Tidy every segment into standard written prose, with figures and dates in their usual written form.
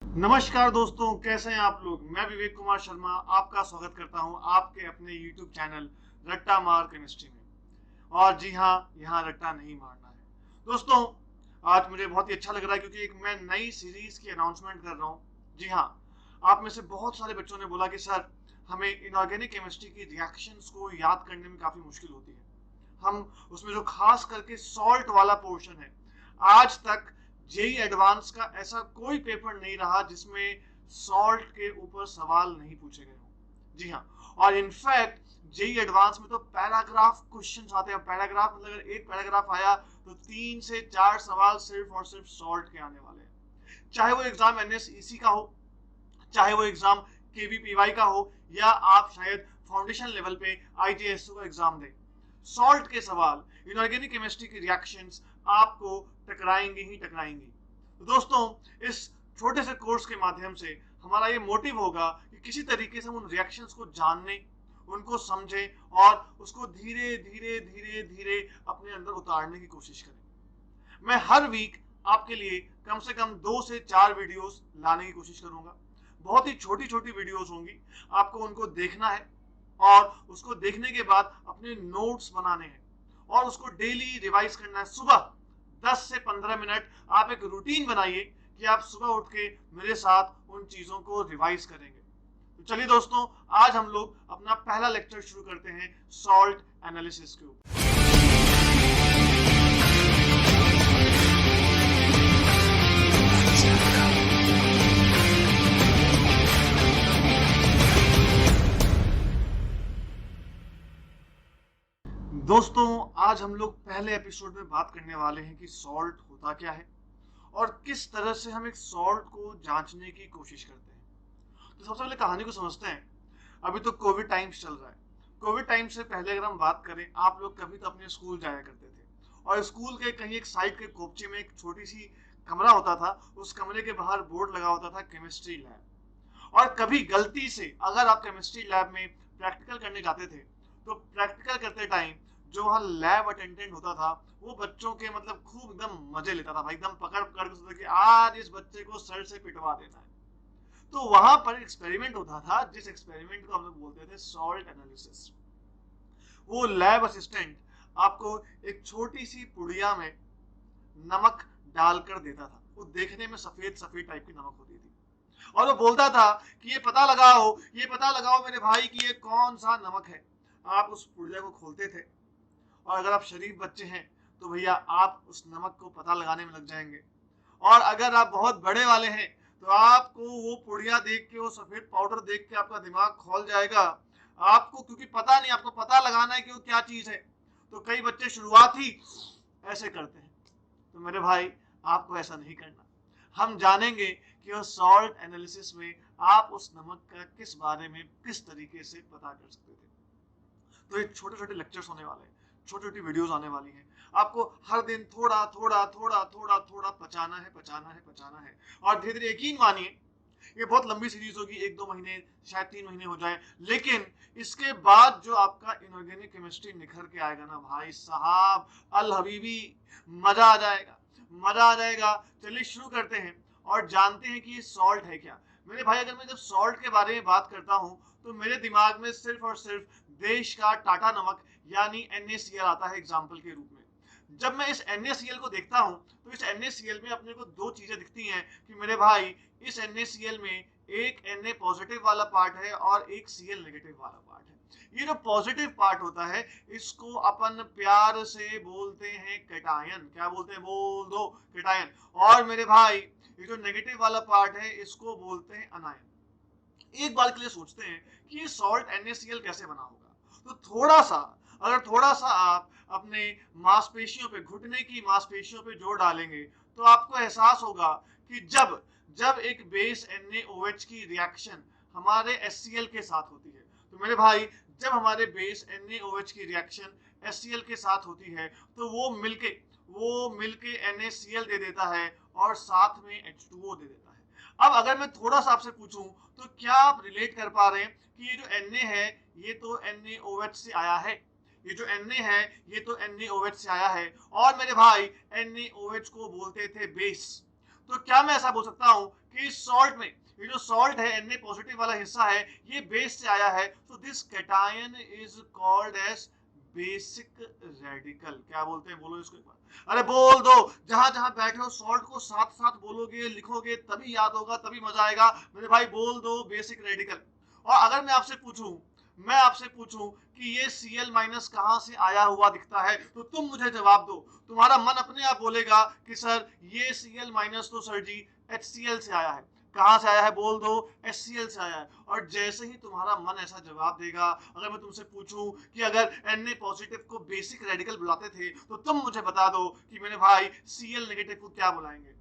नमस्कार दोस्तों, कैसे हैं आप लोग। मैं विवेक कुमार शर्मा आपका स्वागत करता हूं आपके अपने YouTube चैनल रट्टा मार केमिस्ट्री में। और जी हाँ, यहाँ रट्टा नहीं मारना है दोस्तों। आज मुझे बहुत ही अच्छा लग रहा है क्योंकि एक मैं नई सीरीज की अनाउंसमेंट कर रहा हूँ। जी हाँ, आप में से बहुत सारे बच्चों ने बोला कि सर, हमें इनऑर्गेनिक केमिस्ट्री की रिएक्शंस को याद करने में काफी मुश्किल होती है। हम उसमें जो खास करके सॉल्ट वाला पोर्शन है, आज तक जेई एडवांस का ऐसा कोई पेपर नहीं रहा जिसमें सॉल्ट के ऊपर सवाल नहीं पूछे गए हों। जी हाँ, और इनफैक्ट जेई एडवांस में तो पैराग्राफ क्वेश्चंस आते हैं। पैराग्राफ मतलब अगर एक पैराग्राफ आया तो 3 से 4 सवाल सिर्फ और सिर्फ सॉल्ट के आने वाले हैं। चाहे वो एग्जाम एनएसईसी का हो, चाहे वो एग्जाम केवीपीवाई का हो, या आप शायद फाउंडेशन लेवल पे आईजीएसओ का एग्जाम दें, सॉल्ट के सवाल, इनऑर्गेनिक केमिस्ट्री की रिएक्शंस आपको टकराएंगे ही टकराएंगे। तो दोस्तों, इस छोटे से कोर्स के माध्यम से हमारा ये मोटिव होगा कि किसी तरीके से हम उन रिएक्शंस को जानने, उनको समझें और उसको धीरे धीरे धीरे धीरे अपने अंदर उतारने की कोशिश करें। मैं हर वीक आपके लिए कम से कम 2 से 4 वीडियोस लाने की कोशिश करूंगा। बहुत ही छोटी छोटी वीडियोस होंगी, आपको उनको देखना है और उसको देखने के बाद अपने नोट्स बनाने हैं और उसको डेली रिवाइज करना है। सुबह 10 से 15 मिनट आप एक रूटीन बनाइए कि आप सुबह उठ के मेरे साथ उन चीजों को रिवाइज करेंगे। तो चलिए दोस्तों, आज हम लोग अपना पहला लेक्चर शुरू करते हैं सॉल्ट एनालिसिस के ऊपर। दोस्तों, आज हम लोग पहले एपिसोड में बात करने वाले हैं कि सॉल्ट होता क्या है और किस तरह से हम एक सॉल्ट को जांचने की कोशिश करते हैं। तो सबसे पहले कहानी को समझते हैं। अभी तो कोविड टाइम्स चल रहा है। कोविड टाइम से पहले अगर हम बात करें, आप लोग कभी तो अपने स्कूल जाया करते थे और स्कूल के कहीं एक साइड के कोपचे में एक छोटी सी कमरा होता था। उस कमरे के बाहर बोर्ड लगा होता था केमिस्ट्री लैब। और कभी गलती से अगर आप केमिस्ट्री लैब में प्रैक्टिकल करने जाते थे तो प्रैक्टिकल करते टाइम जो वहाँ लैब अटेंडेंट होता था, वो बच्चों के मतलब खूब एकदम मजे लेता था भाई। एकदम पकड़ पकड़ के सोचता कि आज इस बच्चे को सर से पिटवा देना है। तो वहां पर एक्सपेरिमेंट होता था, जिस एक्सपेरिमेंट को हम लोग बोलते थे सॉल्ट एनालिसिस। वो लैब असिस्टेंट आपको एक छोटी सी पुड़िया में नमक डालकर देता था। वो देखने में सफेद सफेद टाइप की नमक होती थी और वो बोलता था कि ये पता लगाओ मेरे भाई कि ये कौन सा नमक है। आप उस पुड़िया को खोलते थे और अगर आप शरीफ बच्चे हैं तो भैया आप उस नमक को पता लगाने में लग जाएंगे। और अगर आप बहुत बड़े वाले हैं तो आपको वो पुड़िया देख के, वो सफेद पाउडर देख के आपका दिमाग खोल जाएगा। आपको क्योंकि पता नहीं, आपको पता लगाना है कि वो क्या चीज है। तो कई बच्चे शुरुआत ही ऐसे करते हैं। तो मेरे भाई, आपको ऐसा नहीं करना। हम जानेंगे कि वो सॉल्ट एनालिसिस में आप उस नमक का किस बारे में किस तरीके से पता कर सकते थे। तो ये छोटे छोटे लेक्चर्स होने वाले हैं, छोटी छोटी वीडियोस आने वाली हैं। आपको हर दिन थोड़ा थोड़ा थोड़ा थोड़ा थोड़ा पचाना है, पचाना है, पचाना है। और धीरे धीरे, यकीन मानिए, ये बहुत लंबी सीरीज होगी, 1-2 महीने, शायद 3 महीने हो जाए। लेकिन इसके बाद जो आपका इनऑर्गेनिक केमिस्ट्री निखर के आएगा ना भाई साहब, अल हबीबी, मजा आ जाएगा, मजा आ जाएगा। चलिए शुरू करते हैं और जानते हैं कि ये सॉल्ट है क्या। मेरे भाई, अगर मैं जब सॉल्ट के बारे में बात करता हूँ तो मेरे दिमाग में सिर्फ और सिर्फ देश का टाटा नमक यानी NaCl आता है एग्जाम्पल के रूप में। जब मैं इस NaCl को देखता हूं तो इस NaCl में अपने को 2 चीजें दिखती हैं कि मेरे भाई, इस NaCl में एक Na पॉजिटिव वाला पार्ट है और एक Cl नेगेटिव वाला पार्ट है। ये जो पॉजिटिव पार्ट होता है, इसको अपन प्यार से बोलते हैं कैटायन। क्या बोलते हैं? बोल दो, कैटायन। और मेरे भाई, ये जो नेगेटिव वाला पार्ट है, इसको बोलते हैं अनायन। एक बार के लिए सोचते हैं कि ये सॉल्ट NaCl कैसे बना होगा। तो थोड़ा सा आप अपने मांसपेशियों पे, घुटने की मांसपेशियों पे जोर डालेंगे तो आपको एहसास होगा कि जब जब एक बेस NaOH की रिएक्शन हमारे HCl के साथ होती है, तो मेरे भाई, जब हमारे बेस NaOH की रिएक्शन HCl के साथ होती है तो वो मिलके NaCl दे देता है और साथ में H2O दे देता है। अब अगर मैं थोड़ा सा आपसे पूछूं तो क्या आप रिलेट कर पा रहे हैं कि ये जो Na है, ये तो NaOH से आया है। ये जो Na है, ये तो NaOH से आया है। और मेरे भाई, NaOH को बोलते थे बेस। तो क्या मैं ऐसा बोल सकता हूं कि सॉल्ट में ये जो सॉल्ट है Na पॉजिटिव वाला हिस्सा है ये बेस से आया है, तो this cation is called as basic radical. क्या बोलते हैं, बोलो इसको एक बार, अरे बोल दो, जहां जहां बैठे हो सॉल्ट को साथ साथ बोलोगे लिखोगे तभी याद होगा, तभी मजा आएगा मेरे भाई। बोल दो बेसिक रेडिकल। और अगर मैं आपसे पूछूं कि ये Cl माइनस कहां से आया हुआ दिखता है, तो तुम मुझे जवाब दो। तुम्हारा मन अपने आप बोलेगा कि सर ये Cl माइनस तो सर जी HCl से आया है। कहां से आया है, बोल दो, HCl से आया है। और जैसे ही तुम्हारा मन ऐसा जवाब देगा, अगर मैं तुमसे पूछूं कि अगर Na पॉजिटिव को बेसिक रेडिकल बुलाते थे, तो तुम मुझे बता दो कि मेरे भाई Cl नेगेटिव को क्या बुलाएंगे।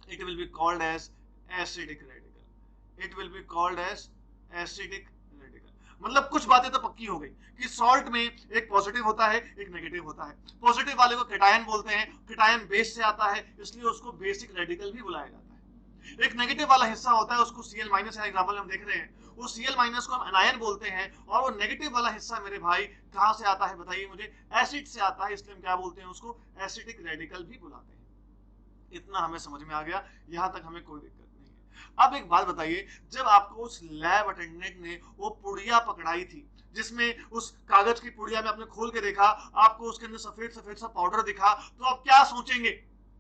It will be called as acidic radical. It will be called as acidic radical. मतलब कुछ बातें तो पक्की हो गई कि सॉल्ट में एक पॉजिटिव होता है एक नेगेटिव होता है। पॉजिटिव वाले को कैटायन बोलते हैं, कैटायन बेस से आता है इसलिए उसको बेसिक रेडिकल भी बुलाया जाता है। एक नेगेटिव वाला हिस्सा होता है उसको Cl माइनस, एग्जांपल हम देख रहे हैं, वो Cl माइनस को हम एनायन बोलते हैं। और वो नेगेटिव वाला हिस्सा मेरे भाई कहां से आता है बताइए मुझे, एसिड से आता है, इसलिए हम क्या बोलते हैं उसको एसिडिक रेडिकल भी बुलाते हैं। इतना हमें समझ में आ गया, यहां तक हमें कोई दिक्कत नहीं है। अब एक बात बताइए, जब आपको उस लैब अटेंडेंट ने वो पुड़िया पकड़ाई थी जिसमें उस कागज की पुड़िया में आपने खोल के देखा, आपको उसके अंदर सफेद सफेद सा पाउडर दिखा, तो आप क्या सोचेंगे?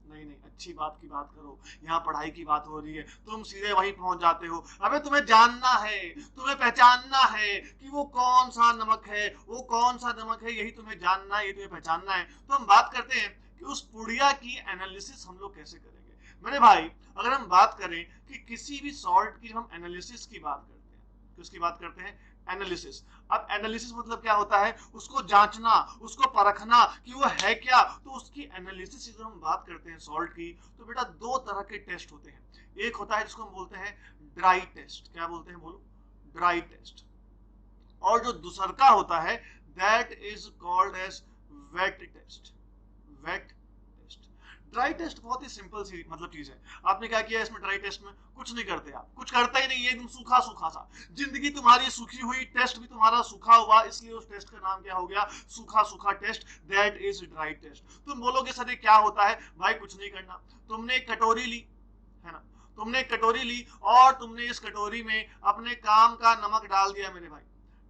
नहीं नहीं, अच्छी बात की बात करो, यहाँ पढ़ाई की बात हो रही है, तुम सीधे वहीं पहुंच जाते हो। अबे तुम्हें जानना है, तुम्हें पहचानना है कि वो कौन सा नमक है, वो कौन सा नमक है, यही तुम्हें जानना है, यही तुम्हें पहचानना है। तो हम बात करते हैं कि उस पुड़िया की एनालिसिस हम लोग कैसे करेंगे। मेरे भाई अगर हम बात करें कि किसी भी सॉल्ट की हम एनालिसिस की बात करते हैं, किसकी बात करते हैं, एनालिसिस। अब एनालिसिस मतलब क्या होता है, उसको जांचना, उसको परखना कि वो है क्या। तो उसकी एनालिसिस की जब हम बात करते हैं सॉल्ट की, तो बेटा दो तरह के टेस्ट होते हैं। एक होता है जिसको हम बोलते हैं ड्राई टेस्ट। क्या बोलते हैं, बोलो, ड्राई टेस्ट। और जो दूसरा होता है that is called as wet test. Wet test. Dry test बहुत ही सिंपल सी मतलब चीज है। आपने क्या किया इसमें, ड्राई टेस्ट में कुछ नहीं करते, आप कुछ करता ही नहीं है, एकदम सूखा सूखा सा जिंदगी तुम्हारी सूखी हुई, टेस्ट भी तुम्हारा सूखा हुआ, इसलिए उस टेस्ट का नाम क्या हो गया, सूखा सूखा test. That is dry test. तुम बोलोगे सर ये क्या होता है, भाई कुछ नहीं करना, तुमने एक कटोरी ली है ना, तुमने एक कटोरी ली और तुमने इस कटोरी में अपने काम का नमक डाल दिया मेरे भाई,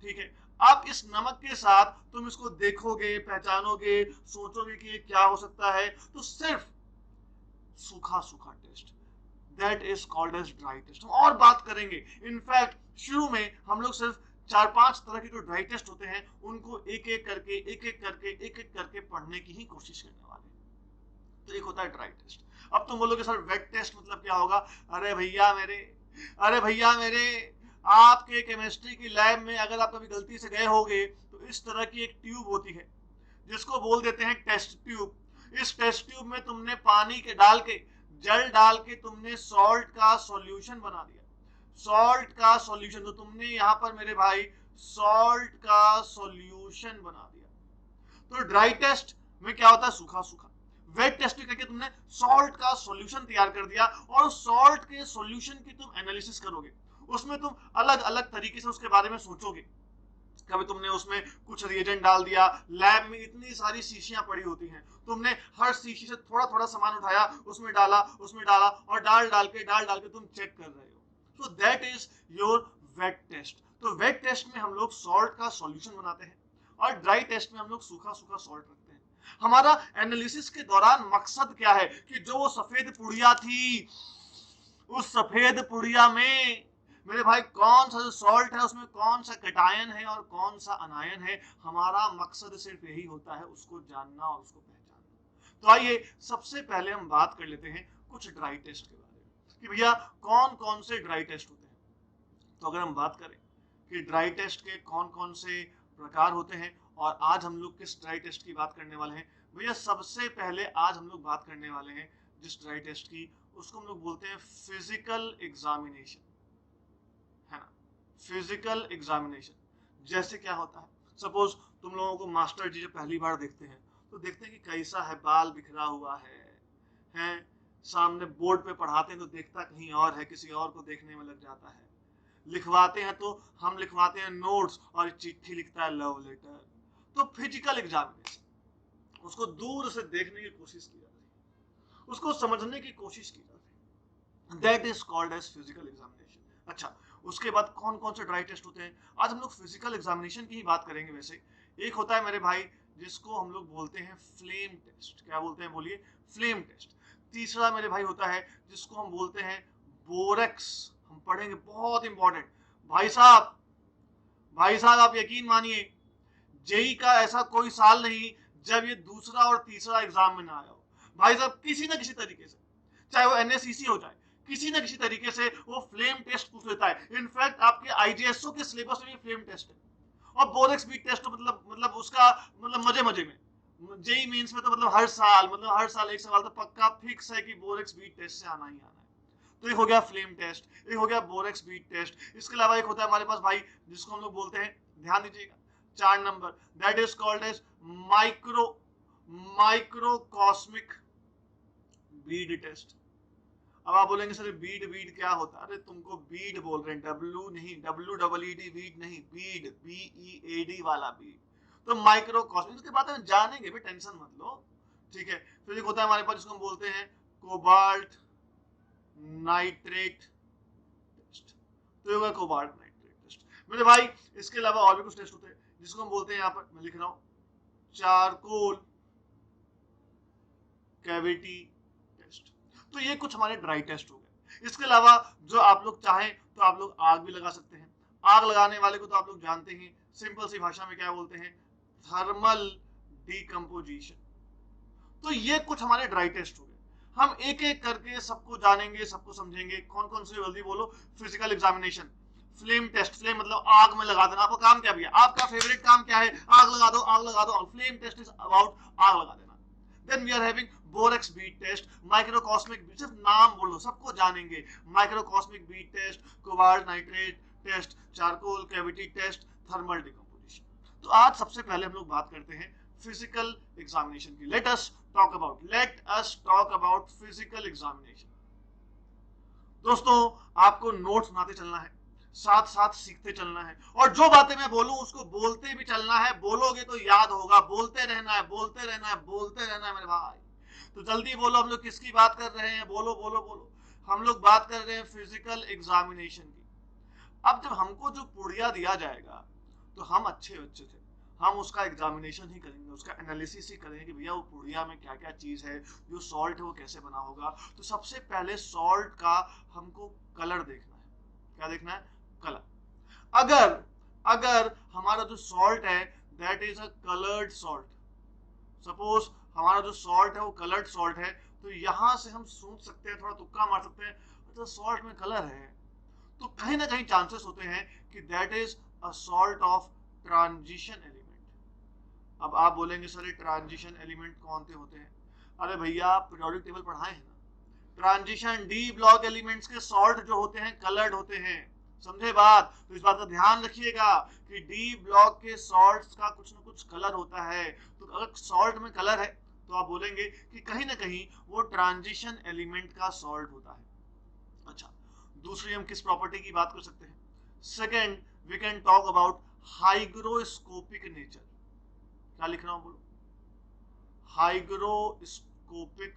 ठीक है। अब इस नमक के साथ तुम इसको देखोगे, पहचानोगे, सोचोगे कि ये क्या हो सकता है, तो सिर्फ सूखा सूखा test, that is called as dry test. हम और बात करेंगे, इनफैक्ट शुरू में हम लोग सिर्फ 4-5 तरह के जो ड्राई टेस्ट होते हैं उनको एक एक करके पढ़ने की ही कोशिश करने वाले हैं। तो एक होता है ड्राई टेस्ट। अब तुम बोलोगे सर वेट टेस्ट मतलब क्या होगा। अरे भैया मेरे, अरे भैया मेरे, आपके केमिस्ट्री की लैब में अगर आप कभी गलती से गए होगे तो इस तरह की एक ट्यूब होती है जिसको बोल देते हैं टेस्ट ट्यूब। इस टेस्ट ट्यूब में तुमने पानी के डाल के, जल डाल के तुमने सॉल्ट का सॉल्यूशन बना दिया, सॉल्ट का सॉल्यूशन। तो तुमने यहाँ पर मेरे भाई सॉल्ट का सॉल्यूशन बना दिया। तो ड्राई टेस्ट में क्या होता है, सूखा सूखा। वेट टेस्ट करके तुमने सॉल्ट का सॉल्यूशन तैयार कर दिया और सॉल्ट के सॉल्यूशन की तुम एनालिसिस करोगे, उसमें तुम अलग अलग तरीके से उसके बारे में सोचोगे। कभी तुमने उसमें कुछ रिएजेंट डाल दिया, लैब में इतनी सारी शीशियां पड़ी होती हैं, तुमने हर शीशी से थोड़ा थोड़ा सामान उठाया, उसमें डाला और डाल डाल के तुम चेक कर रहे हो। So that is your wet test. तो वेट टेस्ट में हम लोग सॉल्ट का सॉल्यूशन बनाते हैं और ड्राई टेस्ट में हम लोग सूखा सूखा सॉल्ट रखते हैं। हमारा एनालिसिस के दौरान मकसद क्या है कि जो वो सफेद पुड़िया थी, उस सफेद पुड़िया में मेरे भाई कौन सा जो सॉल्ट है उसमें कौन सा कैटायन है और कौन सा अनायन है। हमारा मकसद सिर्फ यही होता है, उसको जानना और उसको पहचानना। तो आइए सबसे पहले हम बात कर लेते हैं कुछ ड्राई टेस्ट के बारे में कि भैया कौन कौन से ड्राई टेस्ट होते हैं। तो अगर हम बात करें कि ड्राई टेस्ट के कौन कौन से प्रकार होते हैं और आज हम लोग किस ड्राई टेस्ट की बात करने वाले हैं, भैया सबसे पहले आज हम लोग बात करने वाले हैं जिस ड्राई टेस्ट की, उसको हम लोग बोलते हैं फिजिकल एग्जामिनेशन, है ना। फिजिकल एग्जामिनेशन जैसे क्या होता है, सपोज तुम लोगों को मास्टर जी जब पहली बार देखते हैं तो देखते हैं कि कैसा है, बाल बिखरा हुआ है, सामने बोर्ड पे पढ़ाते हैं तो देखता कहीं और है, किसी और को देखने में लग जाता है। लिखवाते हैं तो हम लिखवाते हैं नोट्स और चिट्ठी लिखता है लव लेटर। तो फिजिकल एग्जामिनेशन, उसको दूर से देखने की कोशिश की जाती है, उसको समझने की कोशिश की जाती है। That is called as physical examination. अच्छा, उसके बाद कौन कौन से ड्राई टेस्ट होते हैं? आज हम लोग फिजिकल एग्जामिनेशन की ही बात करेंगे। वैसे एक होता है मेरे भाई जिसको हम लोग बोलते हैं फ्लेम टेस्ट। क्या बोलते हैं बोलिए? Flame test. तीसरा मेरे भाई होता है जिसको हम बोलते हैं बोरेक्स। हम पढ़ेंगे, बहुत इंपॉर्टेंट। भाई साहब, भाई साहब आप यकीन मानिए, जेई का ऐसा कोई साल नहीं जब ये दूसरा और तीसरा एग्जाम में ना आया हो। भाई साहब किसी ना किसी तरीके से, चाहे वो एनएसईसी हो जाए, किसी ना किसी तरीके से वो फ्लेम टेस्ट पूछ लेता है। इनफैक्ट आपके आईजीएसओ के सिलेबस में भी फ्लेम टेस्ट है। और बोरेक्स बीट टेस्ट तो मतलब उसका मतलब मजे मजे में। जेई मेंस में तो मतलब हर साल एक सवाल तो पक्का फिक्स है कि बोरेक्स बीट टेस्ट से आना ही आना है। तो एक हो गया फ्लेम टेस्ट, एक हो गया बोरेक्स बीट टेस्ट। इसके अलावा एक होता है हमारे पास भाई जिसको हम लोग बोलते हैं, ध्यान दीजिएगा, 4 number, that is called as microcosmic bead test. अब आप बोलेंगे सर बीड बीड क्या होता है? अरे तुमको बीड बोल रहे हैं, डब्ल्यू नहीं, WEED बीड नहीं, बीड BEAD वाला बीड। तो माइक्रोकॉस्मिक के बारे में जानेंगे भी, टेंशन मत लो, ठीक है। फिर एक होता है हमारे पास जिसको हम बोलते हैं कोबाल्ट नाइट्रेट टेस्ट। तो होगा कोबाल्ट नाइट्रेट टेस्ट मेरे भाई। इसके अलावा और भी कुछ टेस्ट होते हैं जिसको हम बोलते हैं, यहाँ पर मैं लिख रहा हूं, चारकोल कैविटी टेस्ट। तो ये कुछ हमारे ड्राई टेस्ट हो गए। इसके अलावा जो आप लोग चाहें तो आप लोग आग भी लगा सकते हैं। आग लगाने वाले को तो आप लोग जानते हैं, सिंपल सी भाषा में क्या बोलते हैं, थर्मल डिकम्पोजिशन। तो ये कुछ हमारे ड्राई टेस्ट हो गए। हम एक एक करके सबको जानेंगे, सबको समझेंगे। कौन कौन से, जल्दी बोलो। Physical examination, flame test, flame मतलब आग में लगा देना। आपका काम क्या भैया? आपका फेवरेट काम क्या है? आग लगा दो, आग लगा दो। फ्लेम टेस्ट इज अबाउट आग लगा देना। Then we are having borax bead test, microcosmic, सिर्फ नाम बोलो सबको जानेंगे। Microcosmic bead test, cobalt nitrate test, charcoal cavity test, thermal decomposition. तो आज सबसे पहले हम लोग बात करते हैं फिजिकल एग्जामिनेशन की। Let us talk about physical examination. दोस्तों, आपको नोट्स बनाते चलना है, साथ साथ सीखते चलना है, और जो बातें मैं बोलूं उसको बोलते भी चलना है। बोलोगे तो याद होगा, बोलते रहना है, बोलते रहना है, बोलते रहना है मेरे भाई। तो जल्दी बोलो, हम लोग किसकी बात कर रहे हैं? बोलो बोलो बोलो। हम लोग बात कर रहे हैं फिजिकल एग्जामिनेशन की। अब जब हमको जो पुड़िया दिया जाएगा तो हम अच्छे बच्चे थे, हम उसका एग्जामिनेशन ही करेंगे, उसका एनालिसिस ही करेंगे कि भैया वो पुड़िया में क्या क्या चीज है, जो सॉल्ट है वो कैसे बना होगा। तो सबसे पहले सॉल्ट का हमको कलर देखना है। क्या देखना है? कलर। अगर अगर हमारा जो सॉल्ट है that is a coloured salt, suppose हमारा जो सॉल्ट है वो कलर्ड सॉल्ट है, तो यहां से हम सोच सकते हैं, थोड़ा तुक्का मार सकते हैं, तो सॉल्ट में कलर है, तो कहीं ना कहीं चांसेस होते हैं कि that is a salt of transition element. अब आप बोलेंगे सर ये ट्रांजिशन एलिमेंट कौन से होते हैं? अरे भैया आप पीरियोडिक टेबल पढ़ाए हैं ना। ट्रांजिशन डी ब्लॉक एलिमेंट्स के सॉल्ट जो होते हैं कलर्ड होते हैं, समझे बात? तो इस बात का ध्यान रखिएगा कि डी ब्लॉक के सॉल्ट्स का कुछ ना कुछ कलर होता है। तो अगर सॉल्ट में कलर है तो आप बोलेंगे कि कहीं ना कहीं वो ट्रांजिशन एलिमेंट का सॉल्ट होता है। अच्छा, दूसरी हम किस प्रॉपर्टी की बात कर सकते हैं? Second, we can talk about hygroscopic nature. क्या लिख रहा हूं बोलो? Hygroscopic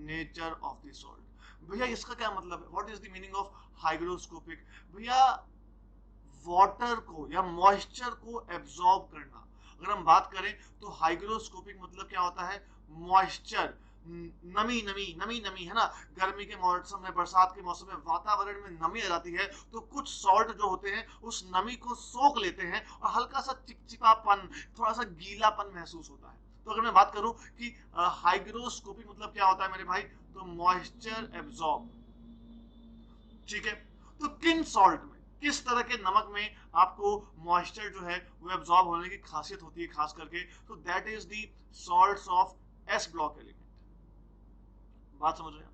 nature of the salt. भैया इसका क्या मतलब है? What is the meaning of hygroscopic? भैया वाटर को या मॉइस्चर को एब्जॉर्ब करना। अगर हम बात करें तो हाइग्रोस्कोपिक मतलब क्या होता है? मॉइस्चर, नमी नमी नमी नमी, है ना। गर्मी के मौसम में, बरसात के मौसम में वातावरण में नमी आ जाती है, तो कुछ सॉल्ट जो होते हैं उस नमी को सोख लेते हैं और हल्का सा चिपचिपापन, थोड़ा सा गीलापन महसूस होता है। तो अगर मैं बात करूं कि हाइग्रोस्कोपिक मतलब क्या होता है मेरे भाई, तो मॉइस्चर एब्जॉर्ब, ठीक है। तो किन सॉल्ट में, किस तरह के नमक में आपको मॉइस्चर जो है वो एब्जॉर्ब होने की खासियत होती है खास करके, तो that is the salts of S block element. बात समझ रहे हैं?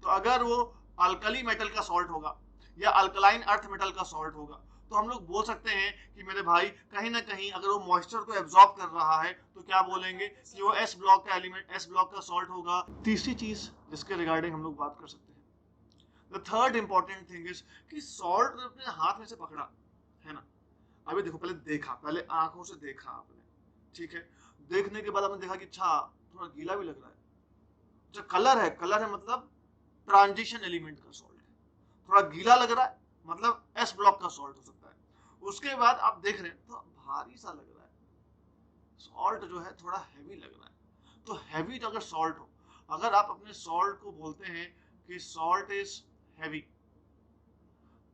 तो अगर वो अल्कली मेटल का सॉल्ट होगा या अल्कलाइन अर्थ मेटल का सॉल्ट होगा, तो हम लोग बोल सकते हैं कि मेरे भाई कहीं ना कहीं अगर वो मॉइस्चर को एब्जॉर्ब कर रहा है तो क्या बोलेंगे कि वो एस ब्लॉक का एलिमेंट, एस ब्लॉक का सॉल्ट होगा। तीसरी चीज जिसके रिगार्डिंग हम लोग बात कर सकते हैं, the third important thing is कि सॉल्ट अपने हाथ में से पकड़ा, है ना। अभी देखो, पहले देखा, पहले आंखों से देखा आपने, ठीक है। देखने के बाद आपने देखा कि अच्छा थोड़ा गीला भी लग रहा है। जो कलर है, कलर है मतलब ट्रांजिशन एलिमेंट का सॉल्ट है। थोड़ा गीला लग रहा है, मतलब एस ब्लॉक का सॉल्ट हो सकता है। उसके बाद आप देख रहे हैं तो भारी सा लग रहा है, सॉल्ट जो है थोड़ा हैवी लग रहा है। तो हैवी अगर सॉल्ट हो, अगर आप अपने सॉल्ट को बोलते हैं कि सॉल्ट इज हैवी,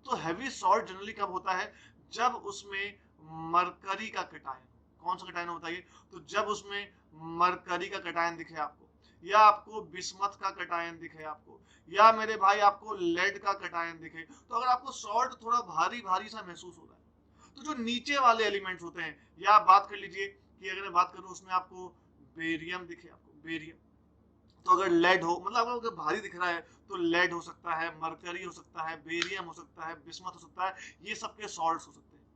तो हैवी सॉल्ट जनरली कब होता है, जब उसमें मरकरी का कटायन। कौन सा कटायन होता है? तो जब उसमें मरकरी का कटायन दिखे आपको, या आपको बिस्मथ का कटायन दिखे आपको, या मेरे भाई आपको लेड का कटायन दिखे, तो अगर आपको सॉल्ट थोड़ा भारी भारी सा महसूस हो रहा है, तो जो नीचे वाले एलिमेंट्स होते हैं, या आप बात कर लीजिए कि अगर मैं बात करूं उसमें आपको बेरियम दिखे, आपको बेरियम, तो अगर लेड हो, मतलब अगर भारी दिख रहा है तो लेड हो सकता है, मरकरी हो सकता है, बेरियम हो सकता है, बिस्मथ हो सकता है, ये सबके सॉल्ट्स हो सकते हैं।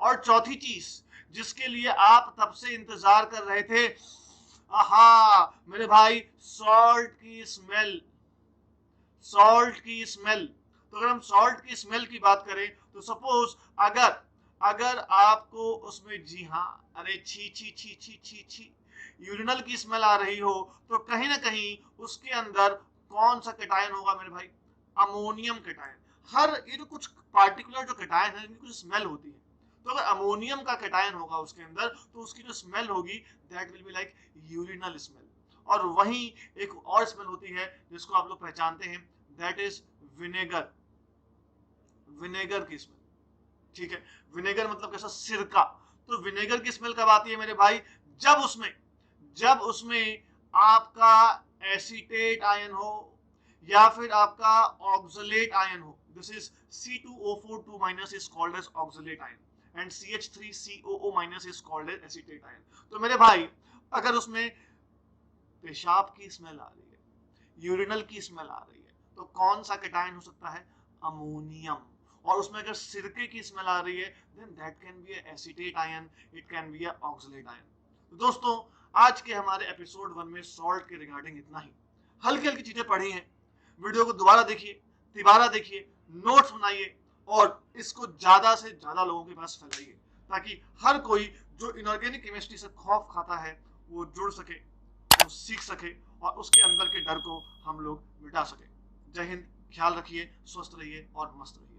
और चौथी चीज जिसके लिए आप तब से इंतजार कर रहे थे, आहा मेरे भाई, सॉल्ट की स्मेल, सॉल्ट की स्मेल। तो अगर हम सॉल्ट की स्मेल की बात करें, तो सपोज अगर अगर आपको उसमें, जी हाँ, अरे छी छी छी छी छी छी, यूरिनल की स्मेल आ रही हो, तो कहीं ना कहीं उसके अंदर कौन सा कटायन होगा मेरे भाई? Ammonium cation. हर ये जो कुछ पार्टिकुलर जो कटायन है, इनकी कुछ स्मेल होती है। तो अगर अमोनियम का कटायन होगा उसके अंदर, तो उसकी जो स्मेल होगी, that will be like urinal smell. और वहीं एक और स्मेल होती है जिसको आप लोग पहचानते हैं, दैट इज विनेगर, विनेगर की स्मेल। ठीक है, विनेगर मतलब कैसा? सिरका। तो विनेगर की स्मेल कब आती है मेरे भाई? जब उसमें आपका एसीटेट आयन हो, या फिर आपका ऑक्सलेट आयन हो। This is C2O4 2- is called as oxalate ion, and CH3COO- is called as acetate ion. तो मेरे भाई, अगर उसमें पेशाब की स्मेल आ रही है, यूरिनल की स्मेल आ रही है, तो कौन सा कटायन हो सकता है? अमोनियम। और उसमें अगर सिरके की स्मेल आ रही है, then that can be acetate ion, it can be oxalate ion. तो दोस्तों, आज के हमारे एपिसोड 1 में सॉल्ट के रिगार्डिंग इतना ही। हल्की हल्की चीजें पढ़ी हैं, वीडियो को दोबारा देखिए, तिबारा देखिए, नोट्स बनाइए, और इसको ज्यादा से ज्यादा लोगों के पास फैलाइए, ताकि हर कोई जो इनऑर्गेनिक केमिस्ट्री से खौफ खाता है, वो जुड़ सके, वो सीख सके, और उसके अंदर के डर को हम लोग मिटा सके। जय हिंद, ख्याल रखिए, स्वस्थ रहिए और मस्त रहिए।